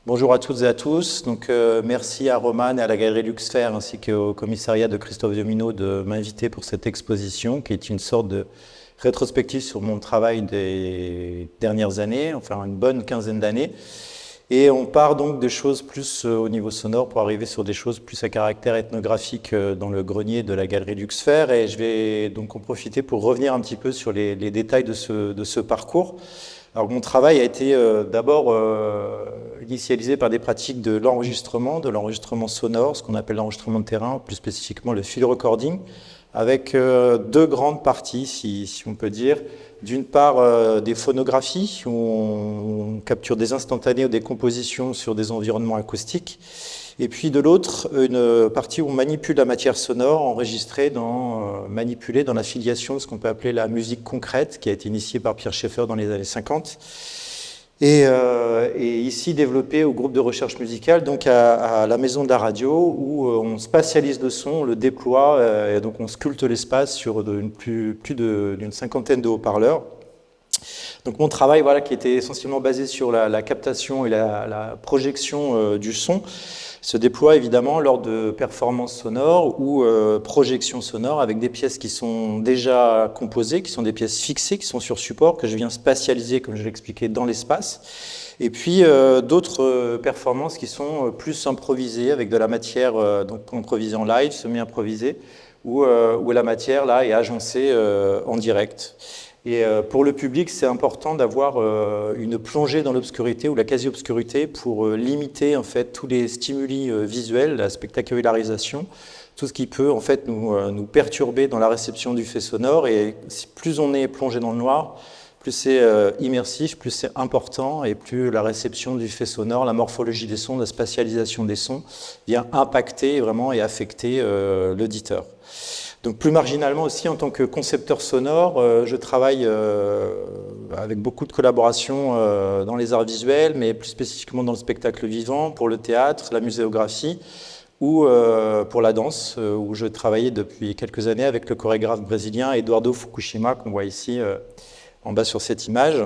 Bonjour à toutes et à tous. Merci à Roman et à la Galerie Luxfer ainsi qu'au commissariat de Christophe Diomino de m'inviter pour cette exposition qui est une sorte de rétrospective sur mon travail des dernières années, enfin une bonne quinzaine d'années. Et on part donc des choses plus au niveau sonore pour arriver sur des choses plus à caractère ethnographique dans le grenier de la Galerie Luxfer. Et je vais donc en profiter pour revenir un petit peu sur les détails de ce parcours. Alors, mon travail a été d'abord initialisé par des pratiques de l'enregistrement sonore, ce qu'on appelle l'enregistrement de terrain, plus spécifiquement le field recording, avec deux grandes parties, si on peut dire. D'une part, des phonographies, où on capture des instantanés ou des compositions sur des environnements acoustiques. Et puis de l'autre, une partie où on manipule la matière sonore manipulée dans la filiation de ce qu'on peut appeler la musique concrète, qui a été initiée par Pierre Schaeffer dans les années 50. Et ici développée au groupe de recherche musicale, donc à la Maison de la Radio, où on spatialise le son, on le déploie, et donc on sculpte l'espace sur plus d'une cinquantaine de haut-parleurs. Donc mon travail, qui était essentiellement basé sur la captation et la projection du son, se déploie évidemment lors de performances sonores ou projections sonores avec des pièces qui sont déjà composées, qui sont des pièces fixées, qui sont sur support, que je viens spatialiser, comme je l'expliquais, dans l'espace. Et puis d'autres performances qui sont plus improvisées, avec de la matière donc improvisée en live, semi-improvisée, où la matière là est agencée en direct. Et pour le public, c'est important d'avoir une plongée dans l'obscurité ou la quasi-obscurité pour limiter en fait tous les stimuli visuels, la spectacularisation, tout ce qui peut en fait nous perturber dans la réception du fait sonore. Et plus on est plongé dans le noir, plus c'est immersif, plus c'est important, et plus la réception du fait sonore, la morphologie des sons, la spatialisation des sons vient impacter vraiment et affecter l'auditeur. Donc plus marginalement aussi, en tant que concepteur sonore, je travaille avec beaucoup de collaborations dans les arts visuels, mais plus spécifiquement dans le spectacle vivant, pour le théâtre, la muséographie, ou pour la danse, où je travaillais depuis quelques années avec le chorégraphe brésilien Eduardo Fukushima, qu'on voit ici en bas sur cette image.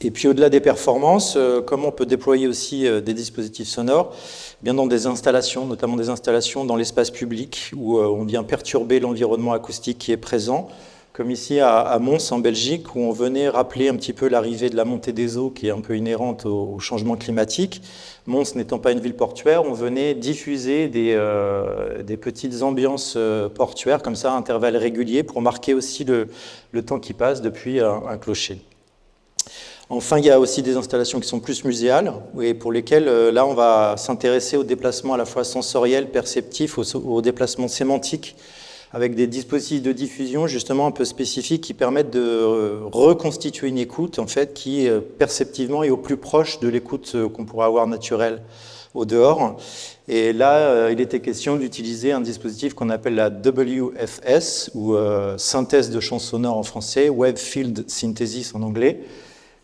Et puis au-delà des performances, comment on peut déployer aussi des dispositifs sonores, bien dans des installations, notamment des installations dans l'espace public, où on vient perturber l'environnement acoustique qui est présent, comme ici à Mons en Belgique, où on venait rappeler un petit peu l'arrivée de la montée des eaux qui est un peu inhérente au changement climatique. Mons n'étant pas une ville portuaire, on venait diffuser des petites ambiances portuaires, comme ça à intervalles réguliers, pour marquer aussi le temps qui passe depuis un clocher. Enfin, il y a aussi des installations qui sont plus muséales et pour lesquelles, là, on va s'intéresser au déplacement à la fois sensoriel, perceptif, au déplacement sémantique, avec des dispositifs de diffusion justement un peu spécifiques qui permettent de reconstituer une écoute, en fait, qui perceptivement est au plus proche de l'écoute qu'on pourrait avoir naturelle au dehors. Et là, il était question d'utiliser un dispositif qu'on appelle la WFS, ou synthèse de champs sonores en français, Wave Field Synthesis en anglais,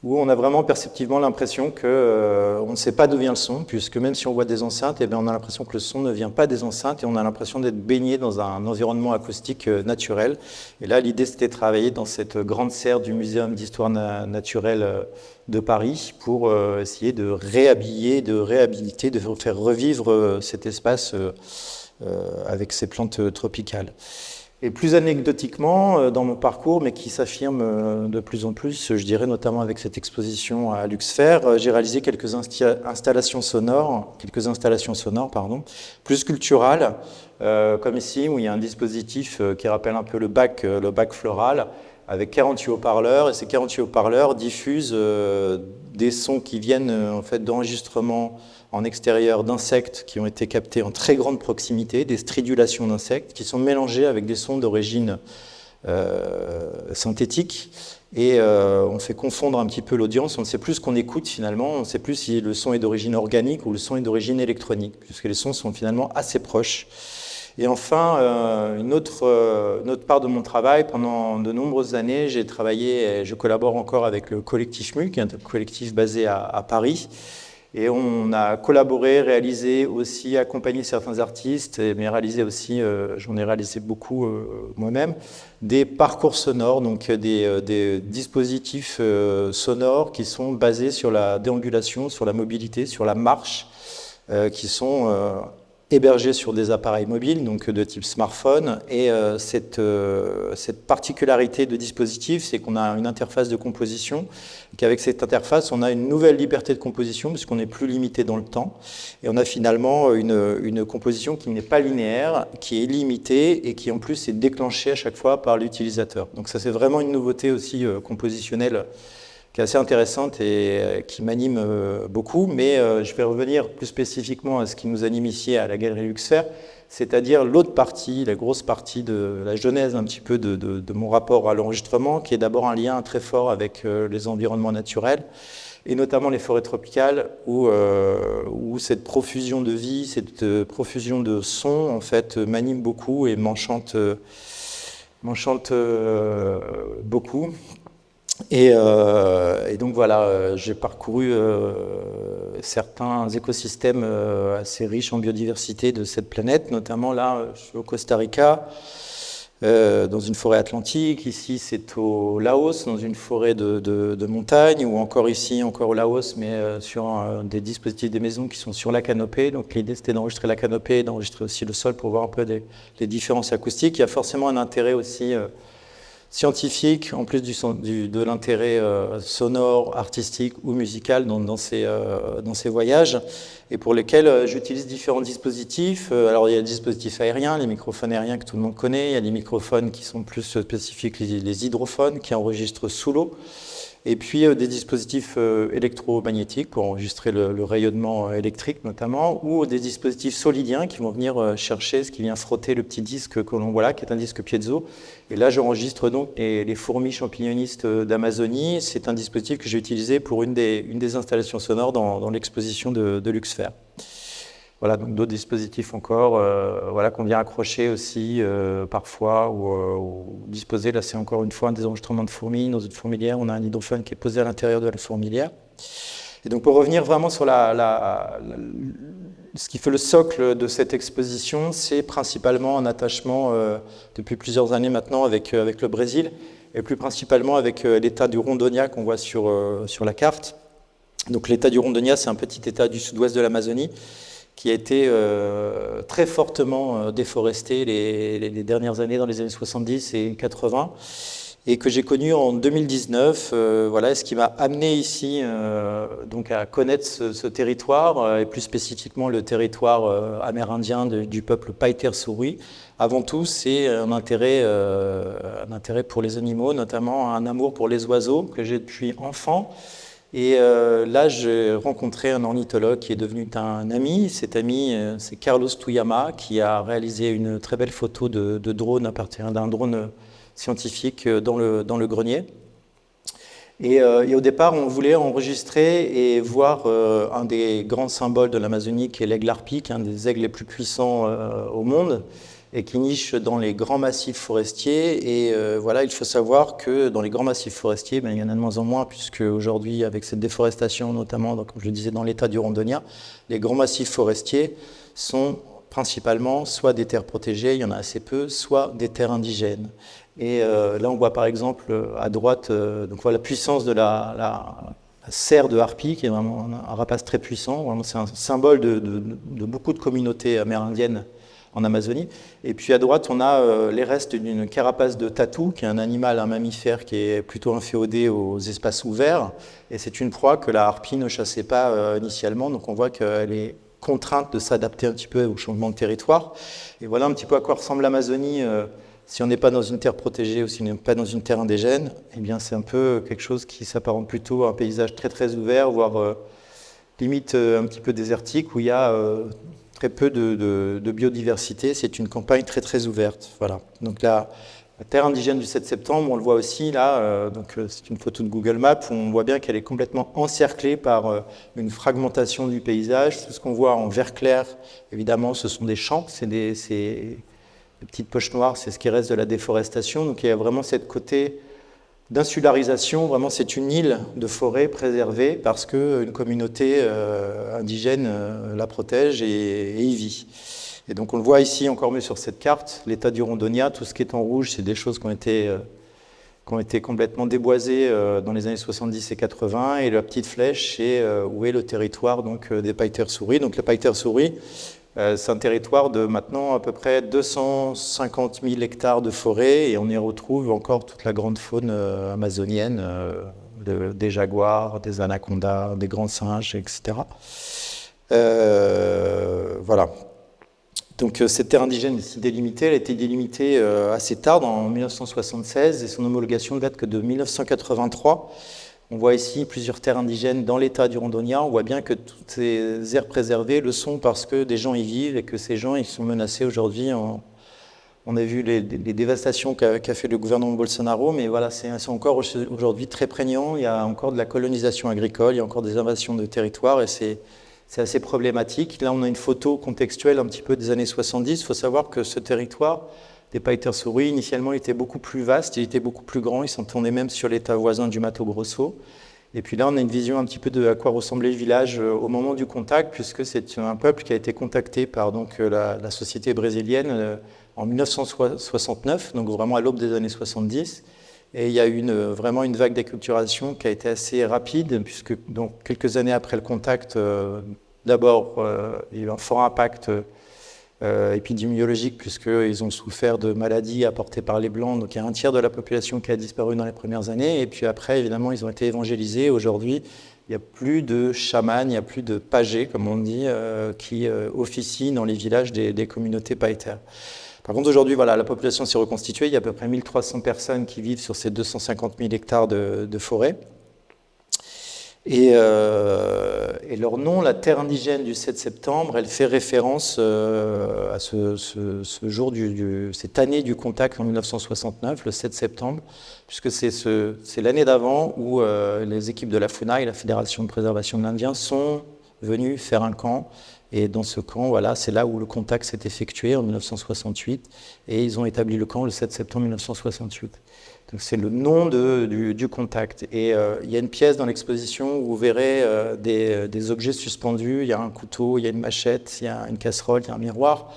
où on a vraiment perceptivement l'impression qu'on ne sait pas d'où vient le son, puisque même si on voit des enceintes, on a l'impression que le son ne vient pas des enceintes et on a l'impression d'être baigné dans un environnement acoustique naturel. Et là, l'idée, c'était de travailler dans cette grande serre du Muséum d'histoire naturelle de Paris pour essayer de réhabiller, de réhabiliter, de faire revivre cet espace avec ces plantes tropicales. Et plus anecdotiquement, dans mon parcours, mais qui s'affirme de plus en plus, je dirais notamment avec cette exposition à Luxfer, j'ai réalisé quelques installations sonores, plus culturales, comme ici, où il y a un dispositif qui rappelle un peu le bac floral, avec 48 haut-parleurs, et ces 48 haut-parleurs diffusent des sons qui viennent en fait d'enregistrements en extérieur d'insectes qui ont été captés en très grande proximité, des stridulations d'insectes qui sont mélangés avec des sons d'origine synthétique, et on fait confondre un petit peu l'audience, on ne sait plus ce qu'on écoute finalement, on ne sait plus si le son est d'origine organique ou le son est d'origine électronique, puisque les sons sont finalement assez proches. Et enfin, une autre part de mon travail, pendant de nombreuses années, j'ai travaillé et je collabore encore avec le collectif MU, qui est un collectif basé à Paris, Et on a collaboré, réalisé aussi, accompagné certains artistes, mais réalisé aussi, j'en ai réalisé beaucoup moi-même, des parcours sonores, donc des dispositifs sonores qui sont basés sur la déambulation, sur la mobilité, sur la marche, qui sont hébergés sur des appareils mobiles, donc de type smartphone. Et cette particularité de dispositif, c'est qu'on a une interface de composition, et qu'avec cette interface, on a une nouvelle liberté de composition, puisqu'on n'est plus limité dans le temps. Et on a finalement une composition qui n'est pas linéaire, qui est limitée, et qui en plus est déclenchée à chaque fois par l'utilisateur. Donc ça, c'est vraiment une nouveauté aussi compositionnelle, qui est assez intéressante et qui m'anime beaucoup, mais je vais revenir plus spécifiquement à ce qui nous anime ici à la Galerie Luxfer, c'est-à-dire l'autre partie, la grosse partie de la genèse un petit peu de mon rapport à l'enregistrement, qui est d'abord un lien très fort avec les environnements naturels, et notamment les forêts tropicales, où cette profusion de vie, cette profusion de sons, en fait, m'anime beaucoup et m'enchante beaucoup. Et donc voilà, j'ai parcouru certains écosystèmes assez riches en biodiversité de cette planète, notamment là, je suis au Costa Rica, dans une forêt atlantique. Ici, c'est au Laos, dans une forêt de montagne, ou encore ici, encore au Laos, mais sur des dispositifs des maisons qui sont sur la canopée. Donc l'idée, c'était d'enregistrer la canopée, d'enregistrer aussi le sol pour voir un peu les différences acoustiques. Il y a forcément un intérêt aussi scientifique, en plus de l'intérêt sonore, artistique ou musical dans ces voyages, et pour lesquels j'utilise différents dispositifs. Alors il y a les dispositifs aériens, les microphones aériens que tout le monde connaît, il y a des microphones qui sont plus spécifiques, les hydrophones, qui enregistrent sous l'eau, et puis des dispositifs électromagnétiques pour enregistrer le rayonnement électrique notamment, ou des dispositifs solidiens qui vont venir chercher ce qui vient frotter le petit disque que l'on voit là, qui est un disque piezo. Et là, j'enregistre donc les fourmis champignonistes d'Amazonie. C'est un dispositif que j'ai utilisé pour une des installations sonores dans l'exposition de Luxfer. Voilà, donc d'autres dispositifs encore, voilà, qu'on vient accrocher aussi parfois ou disposer. Là, c'est encore une fois un des enregistrements de fourmis. Dans une fourmilière, on a un hydrophone qui est posé à l'intérieur de la fourmilière. Et donc, pour revenir vraiment sur ce qui fait le socle de cette exposition, c'est principalement un attachement depuis plusieurs années maintenant avec le Brésil, et plus principalement avec l'état du Rondônia qu'on voit sur la carte. Donc, l'état du Rondônia, c'est un petit état du sud-ouest de l'Amazonie, qui a été très fortement déforesté les dernières années, dans les années 70 et 80, et que j'ai connu en 2019. Voilà, ce qui m'a amené ici donc à connaître ce territoire, et plus spécifiquement le territoire amérindien du peuple Païter-Souri. Avant tout, c'est un intérêt pour les animaux, notamment un amour pour les oiseaux que j'ai depuis enfant. Et là, j'ai rencontré un ornithologue qui est devenu un ami. Cet ami, c'est Carlos Tuyama, qui a réalisé une très belle photo de drone à partir d'un drone scientifique dans le grenier. Et au départ, on voulait enregistrer et voir un des grands symboles de l'Amazonie, qui est l'aigle arpique, un des aigles les plus puissants au monde, et qui niche dans les grands massifs forestiers. Et voilà, il faut savoir que dans les grands massifs forestiers, il y en a de moins en moins, puisque aujourd'hui, avec cette déforestation, notamment, donc, comme je le disais, dans l'état du Rondônia, les grands massifs forestiers sont principalement soit des terres protégées, il y en a assez peu, soit des terres indigènes. Et là, on voit par exemple à droite donc voilà, la puissance de la cerf de harpie, qui est vraiment un rapace très puissant. Vraiment, c'est un symbole de beaucoup de communautés amérindiennes en Amazonie. Et puis à droite, on a les restes d'une carapace de tatou, qui est un animal, un mammifère qui est plutôt inféodé aux espaces ouverts. Et c'est une proie que la harpie ne chassait pas initialement. Donc on voit qu'elle est contrainte de s'adapter un petit peu au changement de territoire. Et voilà un petit peu à quoi ressemble l'Amazonie si on n'est pas dans une terre protégée ou si on n'est pas dans une terre indigène. Eh bien, c'est un peu quelque chose qui s'apparente plutôt à un paysage très très ouvert, voire limite un petit peu désertique, où il y a très peu de biodiversité. C'est une campagne très très ouverte. Voilà. Donc la terre indigène du 7 septembre, on le voit aussi là, c'est une photo de Google Maps, où on voit bien qu'elle est complètement encerclée par une fragmentation du paysage. Tout ce qu'on voit en vert clair, évidemment, ce sont des champs, c'est des petites poches noires, c'est ce qui reste de la déforestation. Donc il y a vraiment cette côté d'insularisation. Vraiment, c'est une île de forêt préservée parce qu'une communauté indigène la protège et y vit. Et donc on le voit ici encore mieux sur cette carte, l'état du Rondônia, tout ce qui est en rouge, c'est des choses qui ont été complètement déboisées dans les années 70 et 80, et la petite flèche, c'est où est le territoire donc, des Païters-Souris. Donc les Païters-Souris, c'est un territoire de maintenant à peu près 250 000 hectares de forêt, et on y retrouve encore toute la grande faune amazonienne, des jaguars, des anacondas, des grands singes, etc. Voilà. Donc cette terre indigène est délimitée, elle a été délimitée assez tard, en 1976, et son homologation ne date que de 1983. On voit ici plusieurs terres indigènes dans l'état du Rondônia. On voit bien que toutes ces aires préservées le sont parce que des gens y vivent et que ces gens ils sont menacés aujourd'hui. On a vu les dévastations qu'a fait le gouvernement Bolsonaro, mais voilà, c'est encore aujourd'hui très prégnant. Il y a encore de la colonisation agricole, il y a encore des invasions de territoire, et c'est assez problématique. Là, on a une photo contextuelle un petit peu des années 70. Il faut savoir que ce territoire des Païters-Souris, initialement, il était beaucoup plus vaste, il était beaucoup plus grand, il s'entendait même sur l'état voisin du Mato Grosso. Et puis là, on a une vision un petit peu de à quoi ressemblait le village au moment du contact, puisque c'est un peuple qui a été contacté par donc, la société brésilienne en 1969, donc vraiment à l'aube des années 70. Et il y a eu vraiment une vague d'acculturation qui a été assez rapide, puisque donc, quelques années après le contact, d'abord, il y a eu un fort impact épidémiologique, puisqu'ils ont souffert de maladies apportées par les Blancs. Donc il y a un tiers de la population qui a disparu dans les premières années. Et puis après, évidemment, ils ont été évangélisés. Aujourd'hui, il n'y a plus de chamans, il n'y a plus de pagés, comme on dit, qui officient dans les villages des communautés païtères. Par contre, aujourd'hui, voilà, la population s'est reconstituée. Il y a à peu près 1300 personnes qui vivent sur ces 250 000 hectares de forêt. Et leur nom, la terre indigène du 7 septembre, elle fait référence à ce jour, cette année du contact en 1969, le 7 septembre, puisque c'est l'année d'avant où les équipes de la FUNAI, la Fédération de préservation de l'Indien, sont venues faire un camp. Et dans ce camp, voilà, c'est là où le contact s'est effectué en 1968, et ils ont établi le camp le 7 septembre 1968. Donc c'est le nom du contact. Et il y a une pièce dans l'exposition où vous verrez des objets suspendus. Il y a un couteau, il y a une machette, il y a une casserole, il y a un miroir.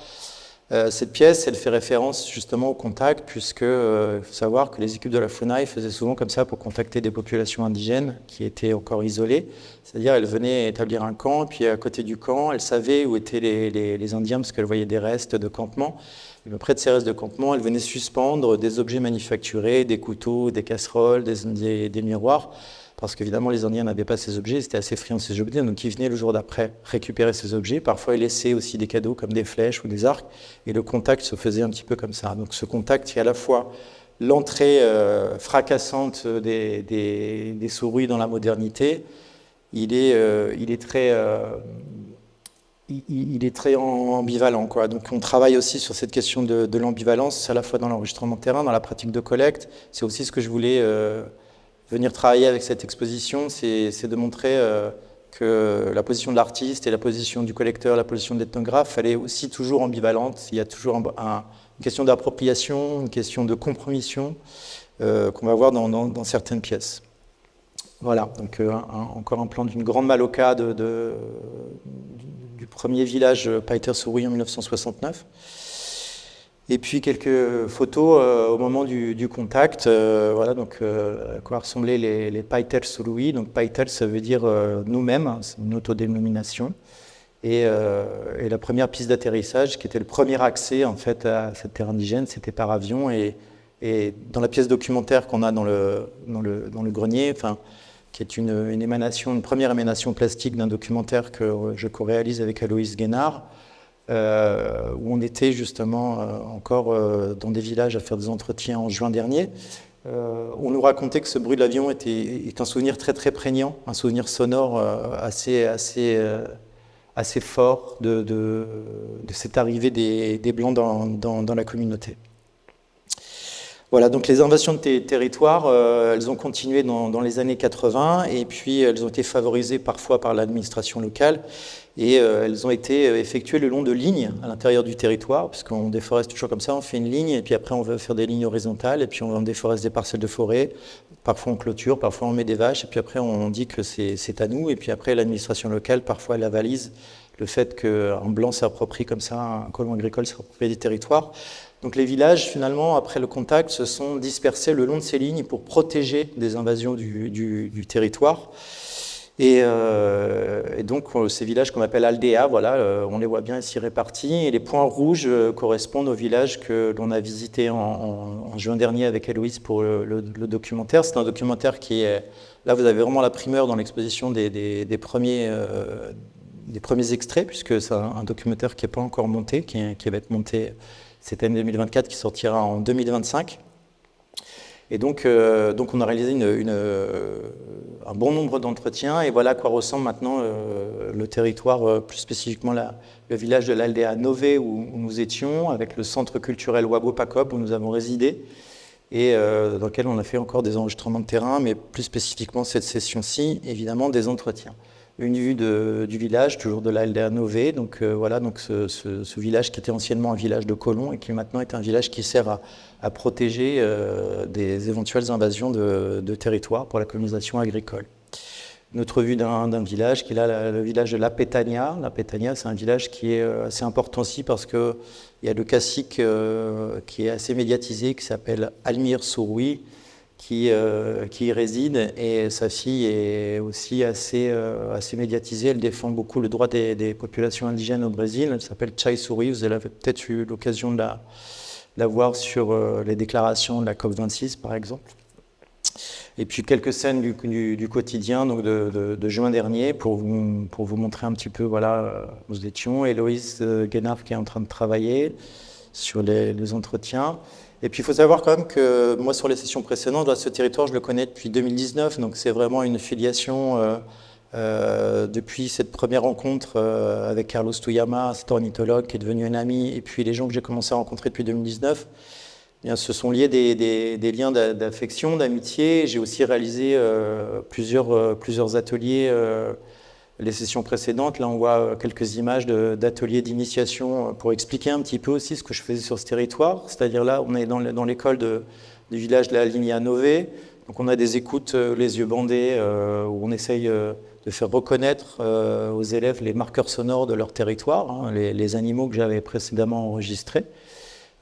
Cette pièce, elle fait référence justement au contact, puisque faut savoir que les équipes de la FUNAI faisaient souvent comme ça pour contacter des populations indigènes qui étaient encore isolées. C'est-à-dire, elles venaient établir un camp, puis à côté du camp, elles savaient où étaient les Indiens, parce qu'elles voyaient des restes de campement. Et près de ces restes de campement, elles venaient suspendre des objets manufacturés, des couteaux, des casseroles, des miroirs, parce qu'évidemment, les Indiens n'avaient pas ces objets, ils étaient assez friands de ces objets, donc ils venaient le jour d'après récupérer ces objets. Parfois, ils laissaient aussi des cadeaux comme des flèches ou des arcs, et le contact se faisait un petit peu comme ça. Donc ce contact, il y a à la fois l'entrée fracassante des souris dans la modernité, il est très ambivalent, quoi. Donc on travaille aussi sur cette question de l'ambivalence, à la fois dans l'enregistrement de terrain, dans la pratique de collecte. C'est aussi ce que je voulais venir travailler avec cette exposition, c'est de montrer que la position de l'artiste et la position du collecteur, la position de l'ethnographe, elle est aussi toujours ambivalente. Il y a toujours une question d'appropriation, une question de compromission qu'on va voir dans certaines pièces. Voilà, donc encore un plan d'une grande maloca du premier village Païters-Souris en 1969. Et puis quelques photos au moment du contact. Voilà, donc à quoi ressemblaient les Païters-Souris. Donc Païters, ça veut dire nous-mêmes, hein, c'est une autodénomination. Et la première piste d'atterrissage, qui était le premier accès en fait à cette terre indigène, c'était par avion. Et dans la pièce documentaire qu'on a dans le grenier, enfin, qui est une première émanation plastique d'un documentaire que je co-réalise avec Aloïs Guénard, où on était justement encore dans des villages à faire des entretiens en juin dernier. On nous racontait que ce bruit de l'avion est un souvenir très très prégnant, un souvenir sonore assez fort de cette arrivée des Blancs dans la communauté. Voilà, donc les invasions de territoires, elles ont continué dans les années 80 et puis elles ont été favorisées parfois par l'administration locale et elles ont été effectuées le long de lignes à l'intérieur du territoire, parce qu'on déforeste toujours comme ça, on fait une ligne et puis après on veut faire des lignes horizontales et puis on déforeste des parcelles de forêt, parfois on clôture, parfois on met des vaches et puis après on dit que c'est à nous et puis après l'administration locale parfois elle avalise le fait qu'un blanc s'approprie comme ça, un colon agricole s'approprie des territoires. Donc les villages, finalement, après le contact, se sont dispersés le long de ces lignes pour protéger des invasions du territoire. Et donc ces villages qu'on appelle aldéas, voilà, on les voit bien ici répartis. Et les points rouges correspondent aux villages que l'on a visités en juin dernier avec Héloïse pour le documentaire. C'est un documentaire qui est... Là, vous avez vraiment la primeur dans l'exposition des premiers extraits, puisque c'est un documentaire qui n'est pas encore monté, qui va être monté cette année 2024, qui sortira en 2025. Et donc on a réalisé un bon nombre d'entretiens, et voilà à quoi ressemble maintenant le territoire, plus spécifiquement le village de l'Aldea Nové où nous étions, avec le centre culturel Wabo Pacob où nous avons résidé, et dans lequel on a fait encore des enregistrements de terrain, mais plus spécifiquement cette session-ci, évidemment des entretiens. Une vue du village, toujours de l'Aldea Nové, donc voilà, donc ce village qui était anciennement un village de colons et qui maintenant est un village qui sert à protéger des éventuelles invasions de territoire pour la colonisation agricole. Notre vue d'un village qui est là, le village de La Petania. La Petania, c'est un village qui est assez important aussi parce qu'il y a le cacique qui est assez médiatisé, qui s'appelle Almir Souroui, qui y réside, et sa fille est aussi assez médiatisée. Elle défend beaucoup le droit des populations indigènes au Brésil. Elle s'appelle Chay Souroui. Vous avez peut-être eu l'occasion de la voir sur les déclarations de la COP26, par exemple. Et puis quelques scènes du quotidien, donc de juin dernier, pour vous montrer un petit peu, voilà, où nous étions. Héloïse Guénard qui est en train de travailler sur les entretiens. Et puis il faut savoir quand même que moi, sur les sessions précédentes, ce territoire, je le connais depuis 2019, donc c'est vraiment une filiation depuis cette première rencontre avec Carlos Tuyama, cet ornithologue qui est devenu un ami, et puis les gens que j'ai commencé à rencontrer depuis 2019. Eh bien, se sont liés des liens d'affection, d'amitié. J'ai aussi réalisé plusieurs ateliers les sessions précédentes. Là, on voit quelques images d'ateliers d'initiation pour expliquer un petit peu aussi ce que je faisais sur ce territoire. C'est-à-dire là, on est dans l'école du village de la Linea Nové. Donc on a des écoutes les yeux bandés où on essaye de faire reconnaître aux élèves les marqueurs sonores de leur territoire, hein, les animaux que j'avais précédemment enregistrés.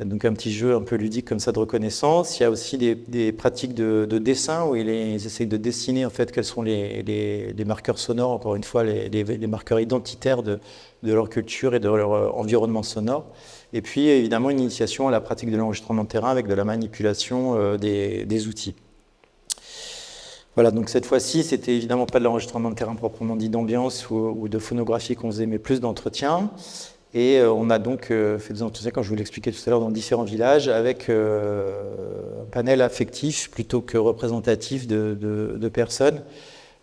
Donc un petit jeu un peu ludique comme ça de reconnaissance. Il y a aussi des pratiques de dessin où ils essayent de dessiner en fait quels sont les marqueurs sonores, encore une fois les marqueurs identitaires de leur culture et de leur environnement sonore. Et puis évidemment une initiation à la pratique de l'enregistrement de terrain avec de la manipulation des outils. Voilà, donc cette fois-ci, c'était évidemment pas de l'enregistrement de terrain proprement dit d'ambiance ou de phonographie qu'on faisait, mais plus d'entretien. Et on a donc fait des entretiens, comme je vous l'expliquais tout à l'heure, dans différents villages, avec un panel affectif plutôt que représentatif de personnes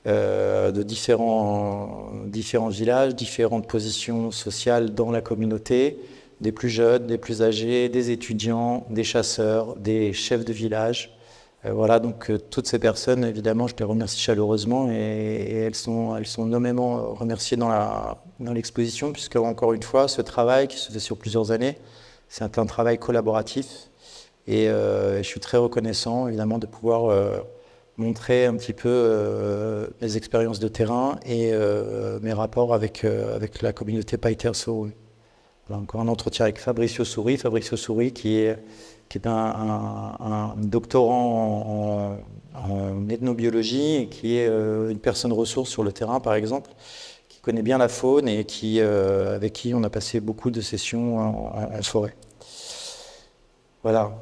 de différents villages, différentes positions sociales dans la communauté, des plus jeunes, des plus âgés, des étudiants, des chasseurs, des chefs de village. Voilà, donc toutes ces personnes, évidemment, je les remercie chaleureusement et elles sont nommément remerciées dans l'exposition, puisque, encore une fois, ce travail qui se fait sur plusieurs années, c'est un travail collaboratif et je suis très reconnaissant, évidemment, de pouvoir montrer un petit peu mes expériences de terrain et mes rapports avec la communauté Païter Souroui. Voilà, encore un entretien avec Fabricio Souroui qui est un doctorant en ethnobiologie et qui est une personne ressource sur le terrain, par exemple, qui connaît bien la faune et avec qui on a passé beaucoup de sessions en forêt. Voilà.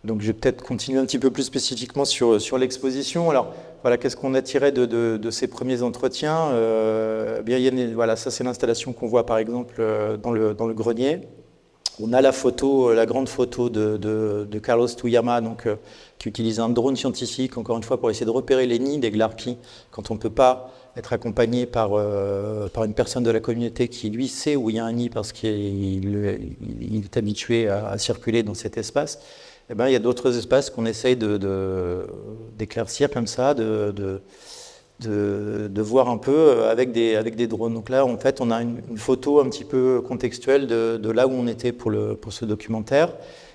Donc je vais peut-être continuer un petit peu plus spécifiquement sur l'exposition. Alors voilà, qu'est-ce qu'on a tiré de ces premiers entretiens voilà, ça c'est l'installation qu'on voit par exemple dans le grenier. On a la grande photo de Carlos Tuyama, donc, qui utilise un drone scientifique, encore une fois, pour essayer de repérer les nids des glarpis, quand on ne peut pas être accompagné par une personne de la communauté qui, lui, sait où il y a un nid parce qu'il est habitué à circuler dans cet espace. eh ben, il y a d'autres espaces qu'on essaye d'éclaircir comme ça, de voir un peu avec des drones. Donc là, en fait, on a une photo un petit peu contextuelle de là où on était pour ce documentaire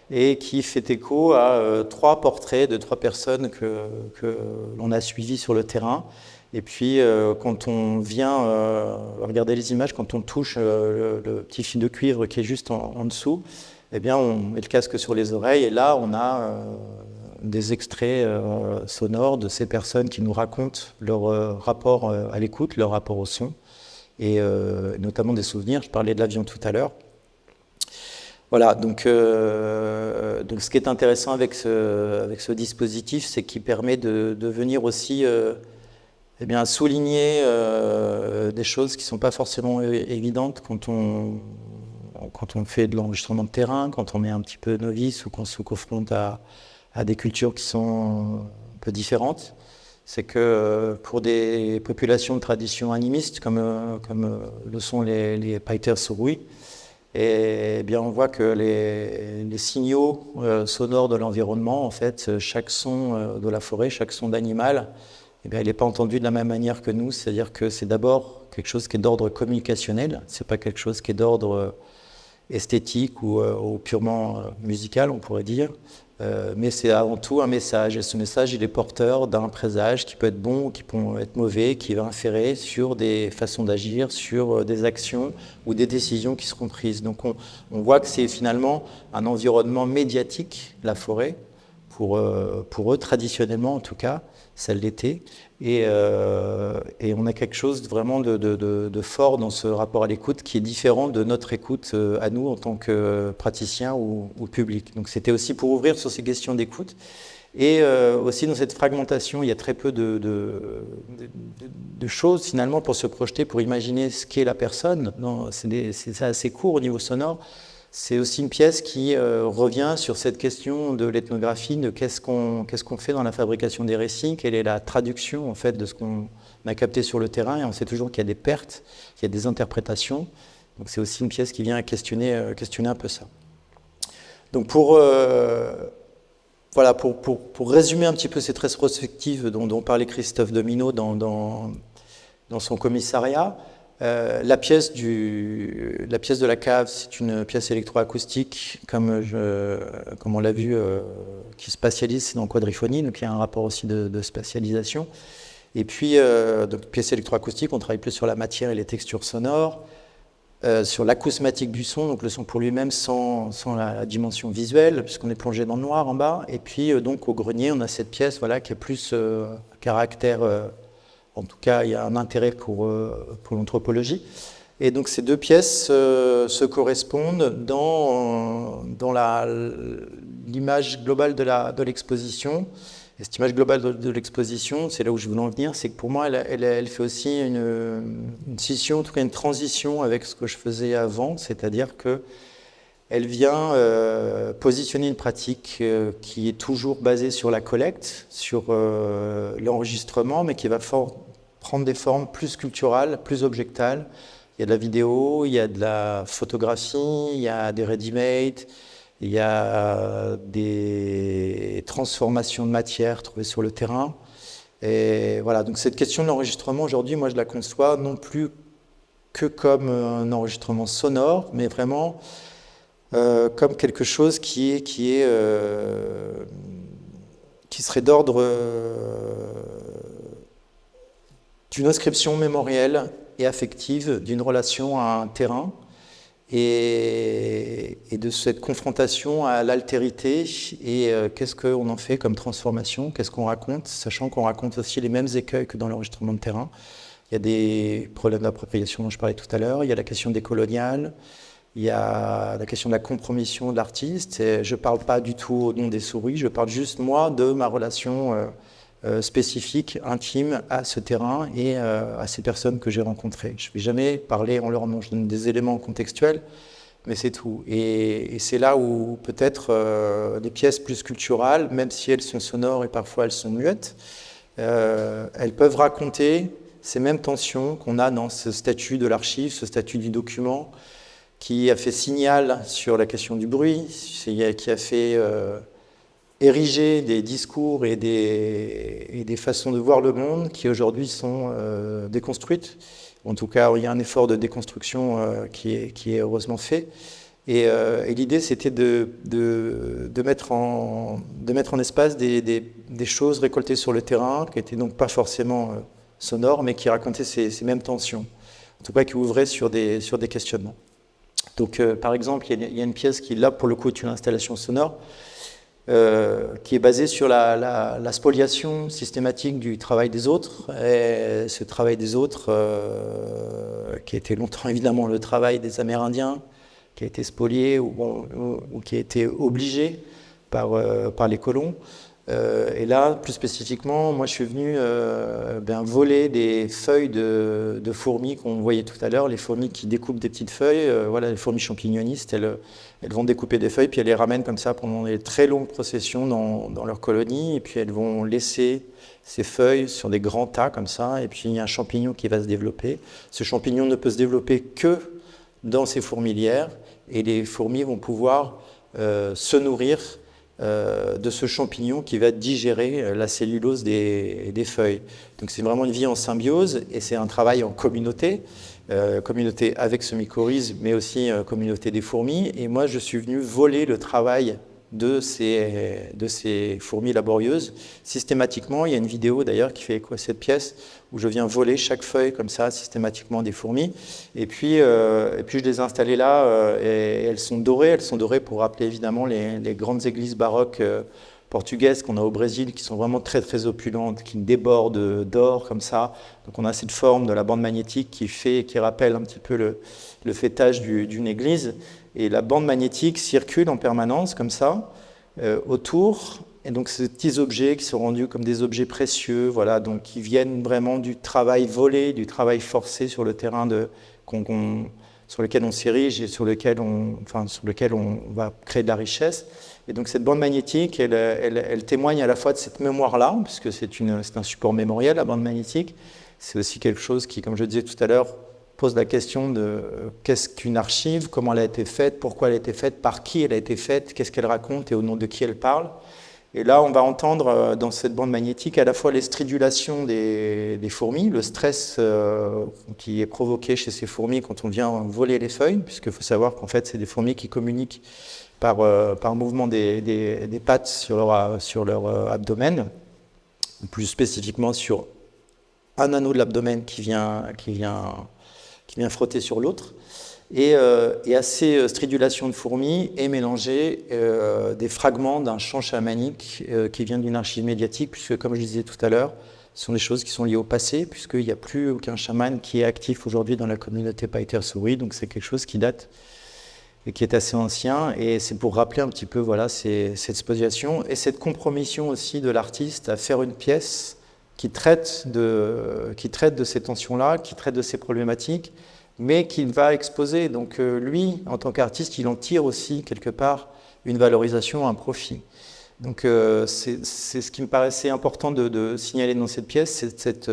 et qui fait écho à 3 portraits de 3 personnes que l'on a suivies sur le terrain. Et puis, quand on vient regarder les images, quand on touche le petit fil de cuivre qui est juste en dessous, eh bien, on met le casque sur les oreilles et là, on a des extraits sonores de ces personnes qui nous racontent leur rapport à l'écoute, leur rapport au son, et notamment des souvenirs. Je parlais de l'avion tout à l'heure. Voilà, donc ce qui est intéressant avec ce dispositif, c'est qu'il permet de venir aussi eh bien, souligner des choses qui ne sont pas forcément évidentes quand on fait de l'enregistrement de terrain, quand on est un petit peu novice ou qu'on se confronte à des cultures qui sont un peu différentes. C'est que pour des populations de tradition animiste, comme le sont les Païters-Surui, et bien on voit que les signaux sonores de l'environnement, en fait, chaque son de la forêt, chaque son d'animal, eh bien, il n'est pas entendu de la même manière que nous. C'est-à-dire que c'est d'abord quelque chose qui est d'ordre communicationnel, c'est pas quelque chose qui est d'ordre esthétique ou purement musical, on pourrait dire. Mais c'est avant tout un message, et ce message, il est porteur d'un présage qui peut être bon ou qui peut être mauvais, qui va inférer sur des façons d'agir, sur des actions ou des décisions qui seront prises. Donc on voit que c'est finalement un environnement médiatique, la forêt, pour eux, traditionnellement en tout cas, ça l'était. Et on a quelque chose vraiment de fort dans ce rapport à l'écoute qui est différent de notre écoute à nous en tant que praticiens ou public. Donc c'était aussi pour ouvrir sur ces questions d'écoute. Et aussi dans cette fragmentation, il y a très peu de choses finalement pour se projeter, pour imaginer ce qu'est la personne. C'est assez court au niveau sonore. C'est aussi une pièce qui revient sur cette question de l'ethnographie, de qu'est-ce qu'on fait dans la fabrication des récits, quelle est la traduction en fait de ce qu'on a capté sur le terrain, et on sait toujours qu'il y a des pertes, qu'il y a des interprétations. Donc c'est aussi une pièce qui vient questionner un peu ça. Donc pour résumer un petit peu cette rétrospective dont parlait Christophe Domino dans son commissariat, la pièce de la cave, c'est une pièce électroacoustique, comme on l'a vu, qui spatialise dans quadriphonie, donc il y a un rapport aussi de spatialisation. Et puis, donc, pièce électroacoustique, on travaille plus sur la matière et les textures sonores, sur l'acousmatique du son, donc le son pour lui-même sans la dimension visuelle, puisqu'on est plongé dans le noir en bas. Et puis, donc au grenier, on a cette pièce qui est plus caractère... En tout cas, il y a un intérêt pour l'anthropologie. Et donc ces 2 pièces se correspondent dans l'image globale de l'exposition. Et cette image globale de l'exposition, c'est là où je voulais en venir, c'est que pour moi, elle fait aussi une scission, en tout cas une transition avec ce que je faisais avant, c'est-à-dire qu'elle vient positionner une pratique qui est toujours basée sur la collecte, sur l'enregistrement, mais qui va prendre des formes plus sculpturales, plus objectales. Il y a de la vidéo, il y a de la photographie, il y a des ready-made, il y a des transformations de matière trouvées sur le terrain. Et voilà, donc cette question de l'enregistrement, aujourd'hui, moi je la conçois non plus que comme un enregistrement sonore, mais vraiment comme quelque chose qui serait d'ordre d'une inscription mémorielle et affective d'une relation à un terrain et de cette confrontation à l'altérité et qu'est-ce qu'on en fait comme transformation, qu'est-ce qu'on raconte, sachant qu'on raconte aussi les mêmes écueils que dans l'enregistrement de terrain. Il y a des problèmes d'appropriation dont je parlais tout à l'heure, il y a la question des coloniales, il y a la question de la compromission de l'artiste. Je ne parle pas du tout au nom des souris, je parle juste, moi, de ma relation spécifique, intime à ce terrain et à ces personnes que j'ai rencontrées. Je ne vais jamais parler en leur nom, je donne des éléments contextuels, mais c'est tout. Et c'est là où peut-être des pièces plus culturelles, même si elles sont sonores et parfois elles sont muettes, elles peuvent raconter ces mêmes tensions qu'on a dans ce statut de l'archive, ce statut du document, qui a fait signal sur la question du bruit, qui a fait ériger des discours et des façons de voir le monde qui aujourd'hui sont déconstruites. En tout cas, il y a un effort de déconstruction qui est heureusement fait. Et l'idée, c'était de mettre en espace des choses récoltées sur le terrain, qui n'étaient donc pas forcément sonores, mais qui racontaient ces mêmes tensions. En tout cas, qui ouvraient sur des questionnements. Donc, par exemple, il y a une pièce qui, là, pour le coup, est une installation sonore, qui est basée sur la spoliation systématique du travail des autres. Et ce travail des autres, qui a été longtemps, évidemment, le travail des Amérindiens, qui a été spolié ou qui a été obligé par les colons. Et là, plus spécifiquement, moi je suis venu voler des feuilles de fourmis qu'on voyait tout à l'heure, les fourmis qui découpent des petites feuilles, voilà, les fourmis champignonistes, elles vont découper des feuilles, puis elles les ramènent comme ça pendant des très longues processions dans leur colonie, et puis elles vont laisser ces feuilles sur des grands tas comme ça, et puis il y a un champignon qui va se développer. Ce champignon ne peut se développer que dans ces fourmilières, et les fourmis vont pouvoir se nourrir de ce champignon qui va digérer la cellulose des feuilles. Donc c'est vraiment une vie en symbiose, et c'est un travail en communauté, communauté avec ce mycorhize, mais aussi communauté des fourmis. Et moi, je suis venu voler le travail de ces fourmis laborieuses systématiquement. Il y a une vidéo d'ailleurs qui fait écho à cette pièce où je viens voler chaque feuille comme ça systématiquement des fourmis, et puis je les ai installées là, et elles sont dorées pour rappeler évidemment les grandes églises baroques portugaises qu'on a au Brésil, qui sont vraiment très très opulentes, qui débordent d'or comme ça. Donc on a cette forme de la bande magnétique qui rappelle un petit peu le fêtage d'une église. Et la bande magnétique circule en permanence, comme ça, autour. Et donc, ces petits objets qui sont rendus comme des objets précieux, voilà, donc qui viennent vraiment du travail volé, du travail forcé sur le terrain sur lequel on s'érige et sur lequel on va créer de la richesse. Et donc, cette bande magnétique, elle témoigne à la fois de cette mémoire-là, puisque c'est un support mémoriel, la bande magnétique. C'est aussi quelque chose qui, comme je disais tout à l'heure, pose la question de qu'est-ce qu'une archive, comment elle a été faite, pourquoi elle a été faite, par qui elle a été faite, qu'est-ce qu'elle raconte et au nom de qui elle parle. Et là, on va entendre dans cette bande magnétique à la fois les stridulations des fourmis, le stress qui est provoqué chez ces fourmis quand on vient voler les feuilles, puisqu'il faut savoir qu'en fait, c'est des fourmis qui communiquent par mouvement des pattes sur leur abdomen, plus spécifiquement sur un anneau de l'abdomen qui vient frotter sur l'autre. Et à ces stridulations de fourmis est mélangé des fragments d'un chant chamanique qui vient d'une archive médiatique, puisque, comme je disais tout à l'heure, ce sont des choses qui sont liées au passé, puisqu'il n'y a plus aucun chaman qui est actif aujourd'hui dans la communauté Païter-Souri, donc c'est quelque chose qui date et qui est assez ancien, et c'est pour rappeler un petit peu cette spoliation et cette compromission aussi de l'artiste à faire une pièce qui traite de ces tensions-là, qui traite de ces problématiques, mais qu'il va exposer. Donc lui, en tant qu'artiste, il en tire aussi quelque part une valorisation, un profit. Donc c'est ce qui me paraissait important de signaler dans cette pièce, c'est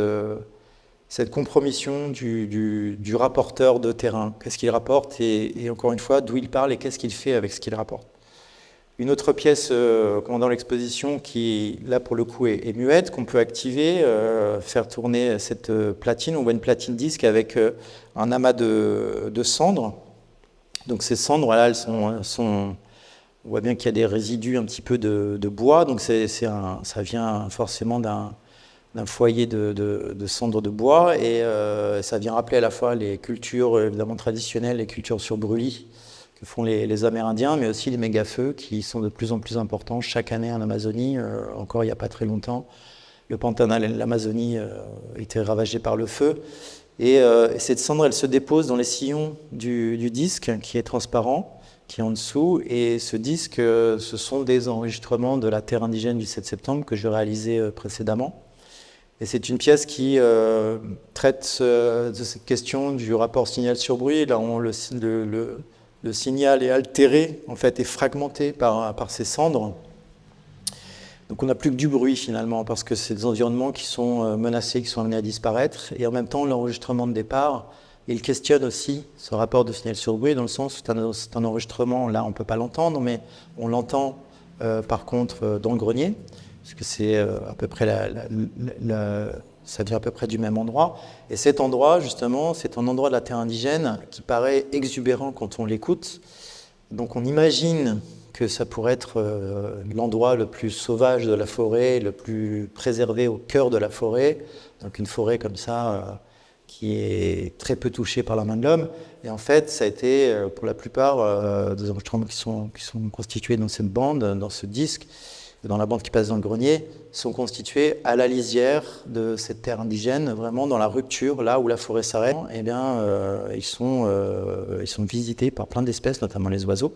cette compromission du rapporteur de terrain. Qu'est-ce qu'il rapporte et encore une fois, d'où il parle et qu'est-ce qu'il fait avec ce qu'il rapporte. Une autre pièce dans l'exposition qui, là pour le coup, est muette, qu'on peut activer, faire tourner cette platine. On voit une platine disque avec un amas de cendres. Donc ces cendres, là, elles sont on voit bien qu'il y a des résidus un petit peu de bois. Donc ça vient forcément d'un foyer de cendres de bois, et ça vient rappeler à la fois les cultures évidemment traditionnelles, les cultures sur brûlis que font les Amérindiens, mais aussi les méga-feux qui sont de plus en plus importants chaque année en Amazonie. Encore il n'y a pas très longtemps, le Pantanal et l'Amazonie étaient ravagés par le feu. Et cette cendre, elle se dépose dans les sillons du disque qui est transparent, qui est en dessous. Et ce disque, ce sont des enregistrements de la terre indigène du 7 septembre que je réalisais précédemment. Et c'est une pièce qui traite de cette question du rapport signal-sur-bruit. Là, le signal est altéré, en fait, est fragmenté par ces cendres. Donc on n'a plus que du bruit finalement, parce que c'est des environnements qui sont menacés, qui sont amenés à disparaître. Et en même temps, l'enregistrement de départ, il questionne aussi ce rapport de signal sur bruit, dans le sens où c'est un enregistrement, là on ne peut pas l'entendre, mais on l'entend par contre, dans le grenier, parce que c'est à peu près ça vient à peu près du même endroit. Et cet endroit, justement, c'est un endroit de la terre indigène qui paraît exubérant quand on l'écoute. Donc on imagine que ça pourrait être l'endroit le plus sauvage de la forêt, le plus préservé au cœur de la forêt. Donc une forêt comme ça qui est très peu touchée par la main de l'homme. Et en fait, ça a été pour la plupart des enregistrements qui sont constitués dans cette bande, dans ce disque, dans la bande qui passe dans le grenier, sont constitués à la lisière de cette terre indigène, vraiment dans la rupture, là où la forêt s'arrête. Eh bien, ils sont visités par plein d'espèces, notamment les oiseaux,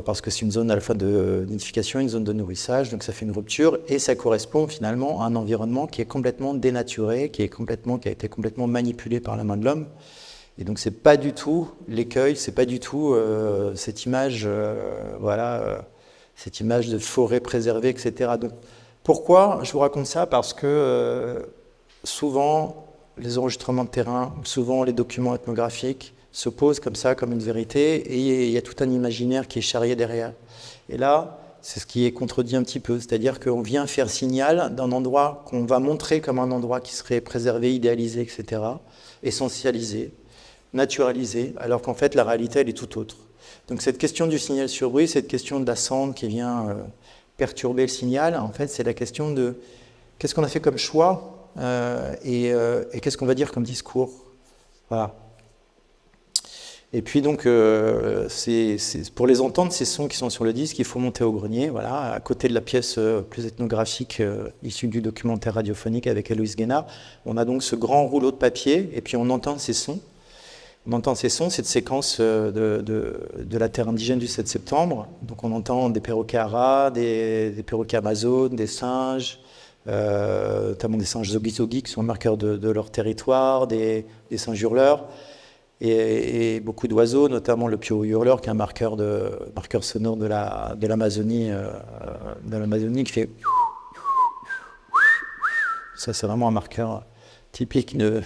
parce que c'est une zone à la fois de nidification, une zone de nourrissage, donc ça fait une rupture, et ça correspond finalement à un environnement qui est complètement dénaturé, qui a été complètement manipulé par la main de l'homme. Et donc c'est pas du tout l'écueil, c'est pas du tout cette image, cette image de forêt préservée, etc. Donc, pourquoi je vous raconte ça? Parce que souvent, les enregistrements de terrain, souvent les documents ethnographiques se posent comme ça, comme une vérité, et il y a tout un imaginaire qui est charrié derrière. Et là, c'est ce qui est contredit un petit peu, c'est-à-dire qu'on vient faire signal d'un endroit qu'on va montrer comme un endroit qui serait préservé, idéalisé, etc., essentialisé, naturalisé, alors qu'en fait, la réalité, elle est tout autre. Donc cette question du signal sur bruit, cette question de la sonde qui vient perturber le signal, en fait, c'est la question de qu'est-ce qu'on a fait comme choix et qu'est-ce qu'on va dire comme discours. Voilà. Et puis donc, pour les entendre, ces sons qui sont sur le disque, il faut monter au grenier, voilà, à côté de la pièce plus ethnographique issue du documentaire radiophonique avec Héloïse Guénard. On a donc ce grand rouleau de papier et puis on entend ces sons. On entend ces sons, cette séquence de la terre indigène du 7 septembre. Donc on entend des perroquets haras, des perroquets amazones, des singes, notamment des singes zogi-zogi qui sont marqueurs de leur territoire, des singes hurleurs, et beaucoup d'oiseaux, notamment le pio hurleur qui est un marqueur sonore de l'Amazonie qui fait... Ça c'est vraiment un marqueur typique de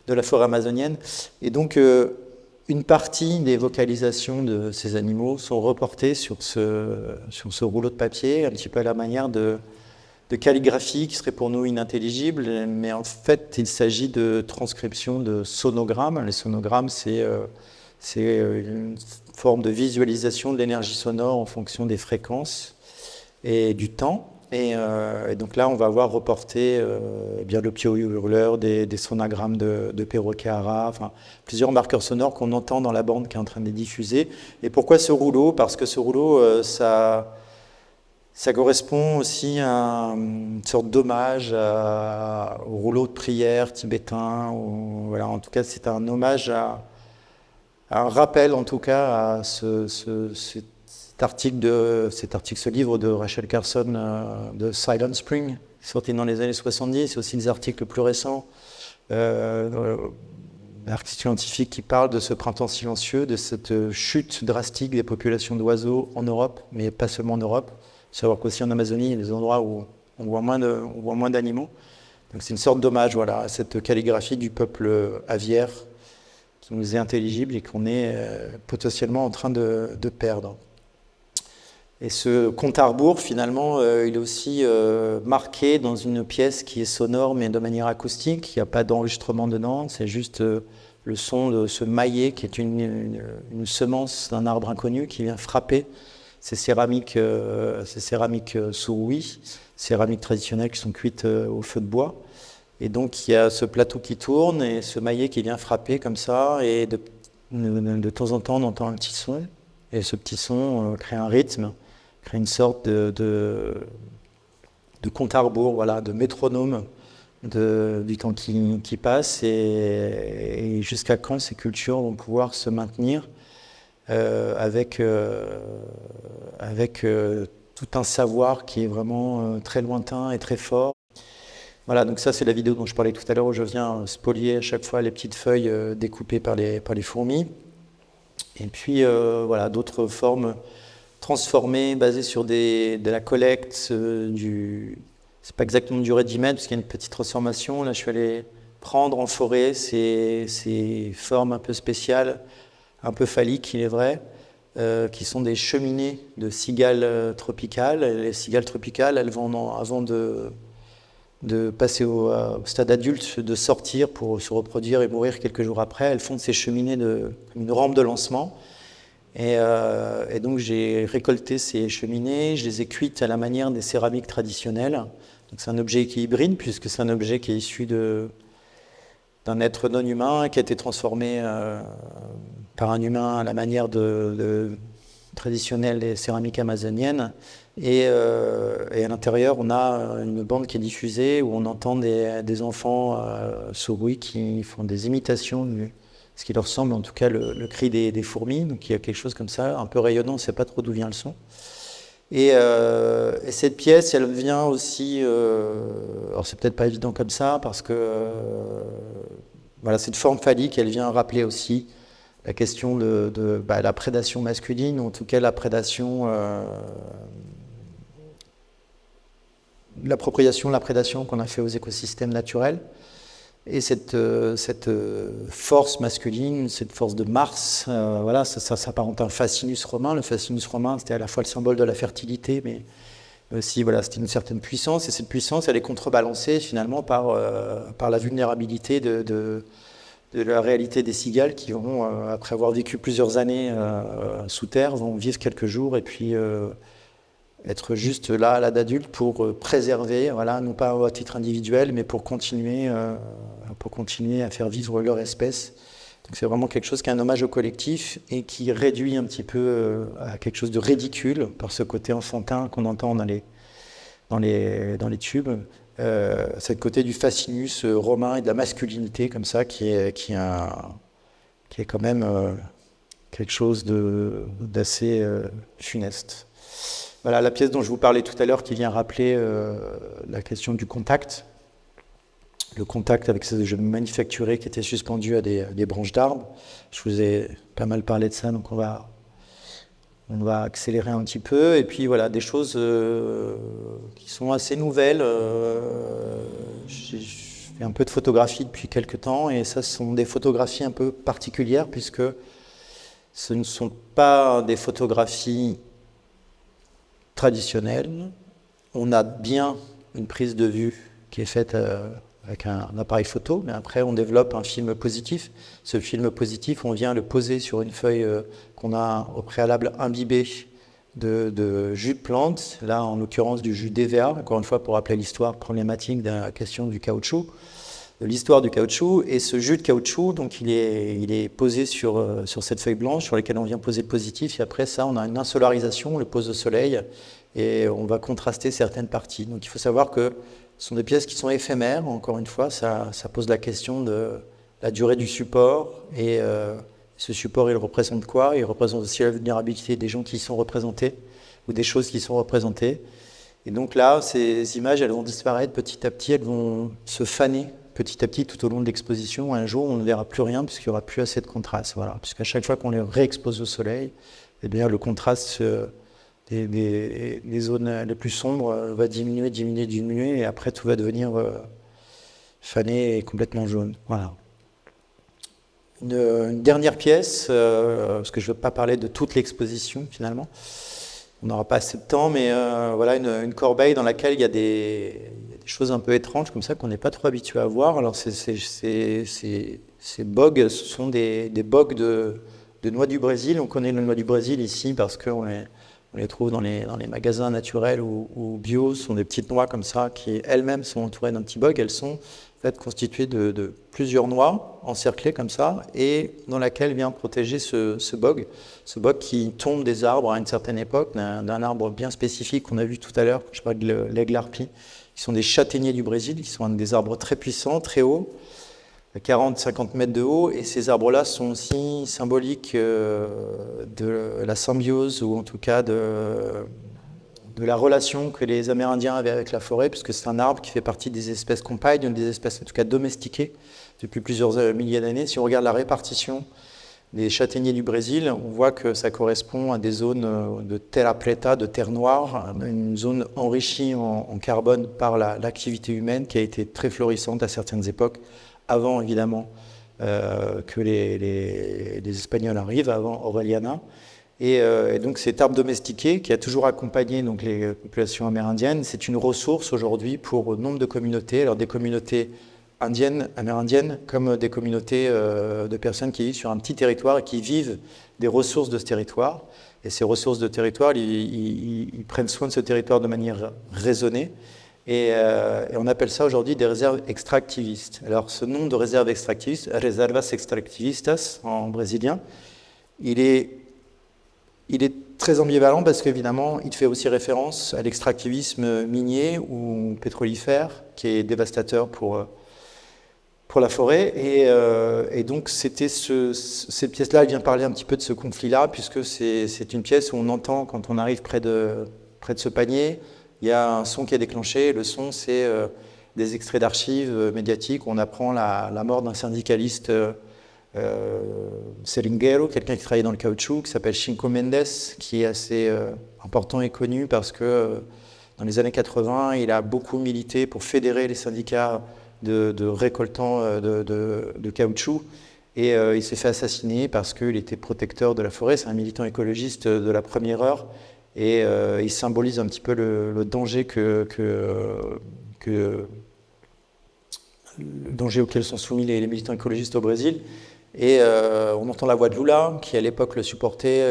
la forêt amazonienne. Et donc, une partie des vocalisations de ces animaux sont reportées sur ce rouleau de papier, un petit peu à la manière de calligraphie qui serait pour nous inintelligible, mais en fait, il s'agit de transcription de sonogrammes. Les sonogrammes, c'est une forme de visualisation de l'énergie sonore en fonction des fréquences et du temps. Et donc là, on va voir reporter bien le pio hurleur, des sonagrammes de perroquets haras, enfin plusieurs marqueurs sonores qu'on entend dans la bande qui est en train de les diffuser. Et pourquoi ce rouleau? Parce que ce rouleau, ça correspond aussi à une sorte d'hommage au rouleau de prière tibétain. Voilà, en tout cas, c'est un hommage à un rappel, en tout cas, à ce livre de Rachel Carson de Silent Spring, sorti dans les années 70, c'est aussi des articles plus récents, articles scientifiques qui parlent de ce printemps silencieux, de cette chute drastique des populations d'oiseaux en Europe, mais pas seulement en Europe. Il faut savoir qu'aussi en Amazonie, il y a des endroits où on voit moins d'animaux. Donc c'est une sorte d'hommage, voilà, à cette calligraphie du peuple aviaire qui nous est intelligible et qu'on est potentiellement en train de perdre. Et ce compte à rebours, finalement, il est aussi marqué dans une pièce qui est sonore, mais de manière acoustique. Il n'y a pas d'enregistrement dedans, c'est juste le son de ce maillet, qui est une semence d'un arbre inconnu qui vient frapper ces céramiques surui, céramiques traditionnelles qui sont cuites au feu de bois. Et donc, il y a ce plateau qui tourne et ce maillet qui vient frapper comme ça. Et de temps en temps, on entend un petit son. Et ce petit son crée un rythme, crée une sorte de compte à rebours, voilà, de métronome du temps qui passe et jusqu'à quand ces cultures vont pouvoir se maintenir avec tout un savoir qui est vraiment très lointain et très fort. Voilà, donc ça c'est la vidéo dont je parlais tout à l'heure où je viens spolier à chaque fois les petites feuilles découpées par les fourmis. Et puis voilà, d'autres formes transformées, basées sur de la collecte, c'est pas exactement du ready-made, parce qu'il y a une petite transformation. Là, je suis allé prendre en forêt ces formes un peu spéciales, un peu phalliques, il est vrai, qui sont des cheminées de cigales tropicales. Et les cigales tropicales, elles vont, avant de passer au stade adulte, de sortir pour se reproduire et mourir quelques jours après, elles font de ces cheminées comme une rampe de lancement. Et donc j'ai récolté ces cheminées, je les ai cuites à la manière des céramiques traditionnelles. Donc c'est un objet qui est hybride, puisque c'est un objet qui est issu d'un être non humain, qui a été transformé par un humain à la manière traditionnelle des céramiques amazoniennes. Et à l'intérieur, on a une bande qui est diffusée où on entend des enfants sourds qui font des imitations de ce qui leur ressemble, en tout cas le cri des fourmis. Donc il y a quelque chose comme ça, un peu rayonnant, on ne sait pas trop d'où vient le son. Et cette pièce, elle vient aussi... alors c'est peut-être pas évident comme ça, parce que voilà, cette forme phallique, elle vient rappeler aussi la question de la prédation masculine, ou en tout cas la prédation... l'appropriation de la prédation qu'on a fait aux écosystèmes naturels. Et cette force masculine, cette force de Mars, voilà, ça s'apparente à un fascinus romain. Le fascinus romain, c'était à la fois le symbole de la fertilité, mais aussi, voilà, c'était une certaine puissance. Et cette puissance, elle est contrebalancée finalement par la vulnérabilité de la réalité des cigales qui vont, après avoir vécu plusieurs années sous terre, vont vivre quelques jours et puis être juste là, à l'âge adulte, pour préserver, voilà, non pas à titre individuel, mais pour continuer à faire vivre leur espèce. Donc c'est vraiment quelque chose qui est un hommage au collectif et qui réduit un petit peu à quelque chose de ridicule par ce côté enfantin qu'on entend dans les tubes. C'est côté du fascinus romain et de la masculinité comme ça qui est quand même quelque chose d'assez funeste. Voilà la pièce dont je vous parlais tout à l'heure qui vient rappeler la question du contact. Le contact avec ces objets manufacturés qui étaient suspendus à des branches d'arbres. Je vous ai pas mal parlé de ça, donc on va accélérer un petit peu. Et puis voilà, des choses qui sont assez nouvelles. J'ai fait un peu de photographie depuis quelques temps, et ça, ce sont des photographies un peu particulières, puisque ce ne sont pas des photographies traditionnelle. On a bien une prise de vue qui est faite avec un appareil photo, mais après on développe un film positif. Ce film positif, on vient le poser sur une feuille qu'on a au préalable imbibée de jus de plante, là en l'occurrence du jus d'EVA, encore une fois pour rappeler l'histoire problématique de la question du caoutchouc, de l'histoire du caoutchouc. Et ce jus de caoutchouc, donc il est posé sur cette feuille blanche sur laquelle on vient poser le positif, et après ça on a une insolarisation, on le pose au soleil et on va contraster certaines parties. Donc il faut savoir que ce sont des pièces qui sont éphémères, encore une fois, ça pose la question de la durée du support, et ce support il représente quoi? Il représente aussi la vulnérabilité des gens qui y sont représentés ou des choses qui sont représentées. Et donc là, ces images, elles vont disparaître petit à petit, elles vont se faner petit à petit tout au long de l'exposition. Un jour, on ne verra plus rien puisqu'il n'y aura plus assez de contraste. Voilà. Puisqu'à chaque fois qu'on les réexpose au soleil, eh bien, le contraste des zones les plus sombres va diminuer, et après tout va devenir fané et complètement jaune. Voilà. Une dernière pièce, parce que je ne veux pas parler de toute l'exposition finalement. On n'aura pas assez de temps, mais voilà une corbeille dans laquelle il y a des choses un peu étranges comme ça qu'on n'est pas trop habitué à voir. Alors ces bogues, ce sont des bogues de noix du Brésil. On connaît les noix du Brésil ici parce qu'on les trouve dans les magasins naturels ou bio. Ce sont des petites noix comme ça qui elles-mêmes sont entourées d'un petit bog. Elles sont en fait constituées de plusieurs noix encerclées comme ça, et dans laquelle vient protéger ce bog qui tombe des arbres à une certaine époque, d'un arbre bien spécifique qu'on a vu tout à l'heure, je parlais de l'aigle harpie, qui sont des châtaigniers du Brésil, qui sont des arbres très puissants, très hauts, 40-50 mètres de haut, et ces arbres-là sont aussi symboliques de la symbiose, ou en tout cas de la relation que les Amérindiens avaient avec la forêt, puisque c'est un arbre qui fait partie des espèces compagnes, des espèces en tout cas domestiquées depuis plusieurs milliers d'années. Si on regarde la répartition des châtaigniers du Brésil, on voit que ça correspond à des zones de terra preta, de terre noire, une zone enrichie en carbone par l'activité humaine qui a été très florissante à certaines époques, avant évidemment que les Espagnols arrivent, avant Orellana. Et donc cet arbre domestiqué qui a toujours accompagné donc, les populations amérindiennes, c'est une ressource aujourd'hui pour nombre de communautés, alors des communautés indiennes, amérindiennes, comme des communautés de personnes qui vivent sur un petit territoire et qui vivent des ressources de ce territoire. Et ces ressources de territoire, ils prennent soin de ce territoire de manière raisonnée. Et on appelle ça aujourd'hui des réserves extractivistes. Alors ce nom de réserve extractiviste, reservas extractivistas en brésilien, il est très ambivalent parce qu'évidemment, il fait aussi référence à l'extractivisme minier ou pétrolifère qui est dévastateur pour la forêt. Et donc, cette pièce-là, elle vient parler un petit peu de ce conflit-là, puisque c'est une pièce où on entend, quand on arrive près de ce panier, il y a un son qui est déclenché. Le son, c'est des extraits d'archives médiatiques où on apprend la mort d'un syndicaliste seringuero, quelqu'un qui travaillait dans le caoutchouc, qui s'appelle Chico Mendes, qui est assez important et connu parce que dans les années 80, il a beaucoup milité pour fédérer les syndicats de récoltants de caoutchouc. Et il s'est fait assassiner parce qu'il était protecteur de la forêt. C'est un militant écologiste de la première heure. Et il symbolise un petit peu le danger le danger auquel sont soumis les militants écologistes au Brésil. Et on entend la voix de Lula, qui à l'époque le supportait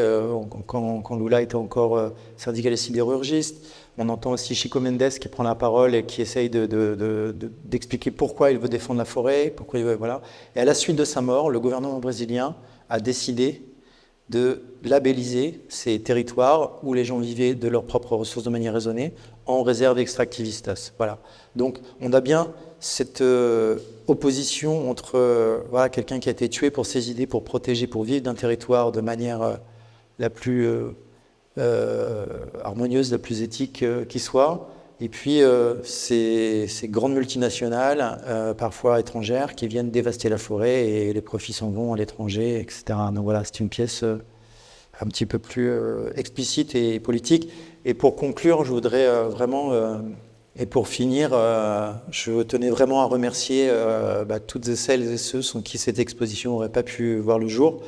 quand Lula était encore syndicaliste sidérurgiste. On entend aussi Chico Mendes qui prend la parole et qui essaye d'expliquer pourquoi il veut défendre la forêt, pourquoi il veut, voilà. Et à la suite de sa mort, le gouvernement brésilien a décidé de labelliser ces territoires où les gens vivaient de leurs propres ressources de manière raisonnée en réserve extractivistas. Voilà. Donc on a bien cette opposition entre voilà, quelqu'un qui a été tué pour ses idées, pour protéger, pour vivre d'un territoire de manière la plus harmonieuse, la plus éthique qui soit, et puis ces grandes multinationales, parfois étrangères, qui viennent dévaster la forêt et les profits s'en vont à l'étranger, etc. Donc voilà, c'est une pièce un petit peu plus explicite et politique. Et pour conclure, je voudrais vraiment, et pour finir, je tenais vraiment à remercier toutes et celles et ceux sans qui cette exposition n'aurait pas pu voir le jour.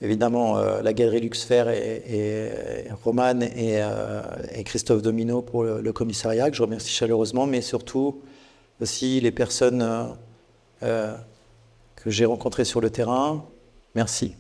Évidemment, la Galerie Luxfer et Roman et Christophe Domino pour le commissariat, que je remercie chaleureusement, mais surtout aussi les personnes que j'ai rencontrées sur le terrain. Merci.